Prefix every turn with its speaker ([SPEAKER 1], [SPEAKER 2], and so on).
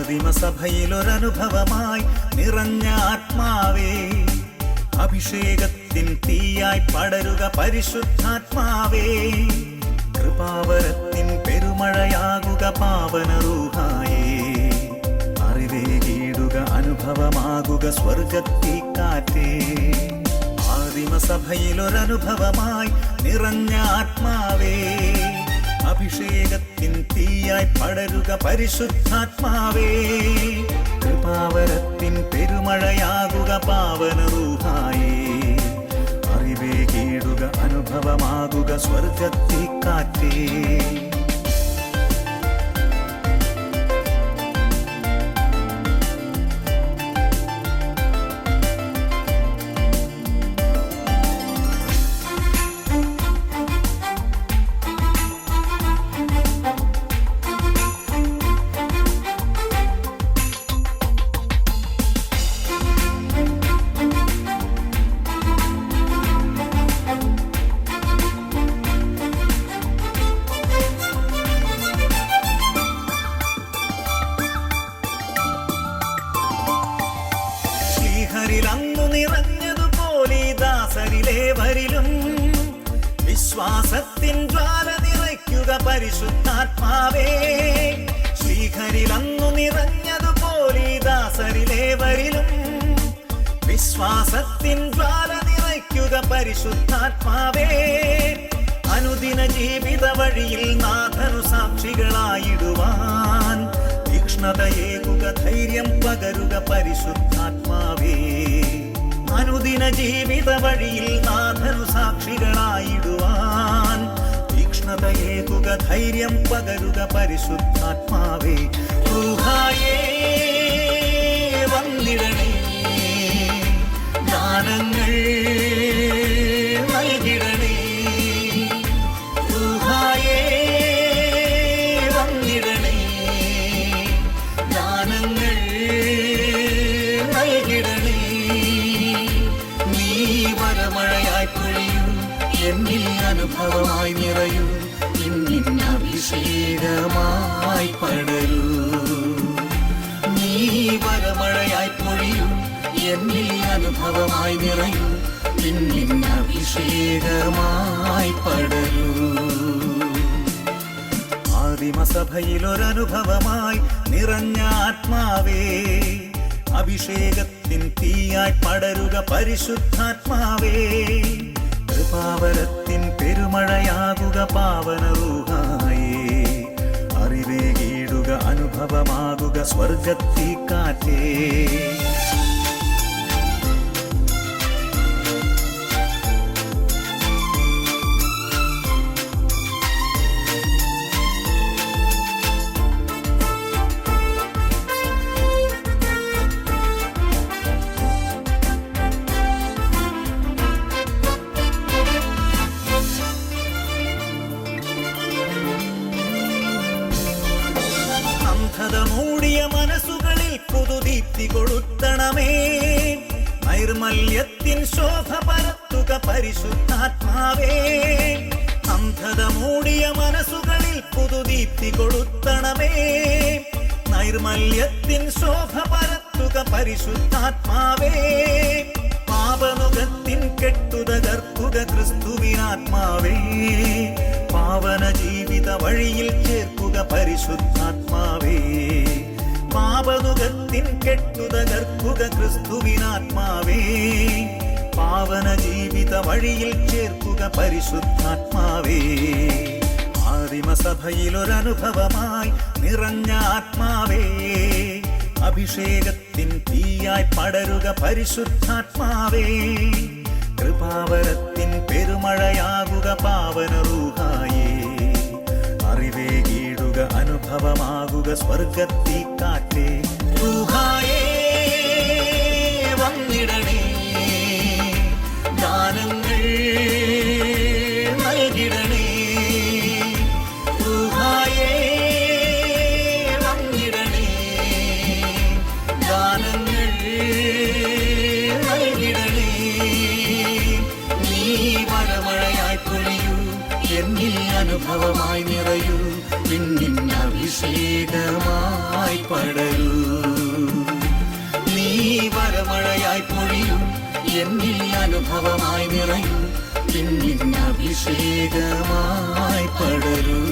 [SPEAKER 1] ആദിമസഭയിലൊരനുഭവമായി നിറഞ്ഞ ആത്മാവേ, അഭിഷേകത്തിൻ തീയായി പടരുക പരിശുദ്ധാത്മാവേ, കൃപാവരത്തിൻ പെരുമഴയാകുക പാവന റൂഹായേ, അറിവേകിടുക അനുഭവമാകുക സ്വർഗത്തീക്കാറ്റേ. ആദിമസഭയിലൊരനുഭവമായി നിറഞ്ഞ ആത്മാവേ, അഭിഷേകത്തിൻ തീയായി പടരുക പരിശുദ്ധാത്മാവേ, കൃപാവരത്തിൻ പെരുമഴയാകുക പാവന റൂഹായേ, അറിവേകിടുക അനുഭവമാകുക സ്വർഗത്തീക്കാറ്റേ. അന്നു നിറഞ്ഞതുപോലെ ദാസരിലേവരിലും വിശ്വാസത്തിൻ ജ്വാല നിറയ്ക്കുക പരിശുദ്ധാത്മാവേ. ശ്രീഹരിലന്നു നിറഞ്ഞതുപോലെ ദാസരിലേവരിലും വിശ്വാസത്തിൻ ജ്വാല നിറയ്ക്കുക പരിശുദ്ധാത്മാവേ. അനുദിന ജീവിത വഴിയിൽ നാഥനു സാക്ഷികളായിടുവാൻ തീക്ഷ്ണതയേകുക ധൈര്യം പകരുക പരിശുദ്ധാത്മാവേ. അനുദിന ജീവിത വഴിയിൽ നാഥനു സാക്ഷികളായിടുവാൻ തീക്ഷ്ണതയേകുക ധൈര്യം പകരുക പരിശുദ്ധാത്മാവേ. റൂഹായേ വന്നിടണേ, ദാനങ്ങൾ നൽകിടണേ. റൂഹായേ വന്നിടണേ, ദാനങ്ങൾ നൽകിടണേ. നീ വരമഴയായി പൊഴിയൂ, എന്നിൽ അനുഭവമായി നിറയൂ, എന്നിൻ അഭിഷേകമായി പടരൂ. നീ വരമഴയായി പൊഴിയൂ, എന്നിൽ അനുഭവമായി നിറയൂ, എന്നിൻ അഭിഷേകമായി പടരൂ. ആദിമസഭയിലൊരനുഭവമായി നിറഞ്ഞ ആത്മാവേ, അഭിഷേകത്തിൻ തീയായി പടരുക പരിശുദ്ധാത്മാവേ, കൃപാവരത്തിൻ പെരുമഴയാകുക പാവന റൂഹായേ, അറിവേകിടുക അനുഭവമാകുക സ്വർഗത്തീക്കാറ്റേ. മൂടിയ മനസ്സുകളിൽ പുതുദീപ്തി കൊളുത്തണമേ, നൈർമല്യത്തിൻ ശോഭ പരത്തുക പരിശുദ്ധാത്മാവേ. അന്ധത മൂടിയ മനസ്സുകളിൽ പുതുദീപ്തി കൊളുത്തണമേ, നൈർമല്യത്തിൻ ശോഭ പരത്തുക പരിശുദ്ധാത്മാവേ. പാപനുഖത്തിൻ കെട്ടുതകർക്കുക ക്രിസ്തുവിനാത്മാവേ, പാവന ജീവിത വഴിയിൽ ചേർക്കുക പരിശുദ്ധാത്മാവേ. പാപനുഖത്തിൻ കെട്ടുതകർക്കുക ക്രിസ്തുവിനാത്മാവേ, പാവന ജീവിത വഴിയിൽ ചേർക്കുക പരിശുദ്ധാത്മാവേ. ആദിമസഭയിലൊരനുഭവമായി നിറഞ്ഞ ആത്മാവേ, അഭിഷേകത്തിൻ തീയായി പടരുക പരിശുദ്ധാത്മാവേ, കൃപാവരത്തിൻ പെരുമഴയാകുക പാവന റൂഹായേ, അറിവേകിടുക അനുഭവമാകുക സ്വർഗത്തീക്കാറ്റേ. റൂഹായേ വന്നിടണേ, ദാനങ്ങൾ നൽകിടണേ. റൂഹായേ വന്നിടണേ, ദാനങ്ങൾ നൽകിടണേ. നീ വരമഴയായി പൊഴിയൂ, എന്നിൽ അനുഭവമായി നിറയൂ, പിന്നിൻ അഭിഷേകമായി പടരൂ. നീ വരമഴയായി പൊഴിയൂ, എന്നിൽ അനുഭവമായി നിറയൂ, പിന്നിൻ അഭിഷേകമായി പടരൂ.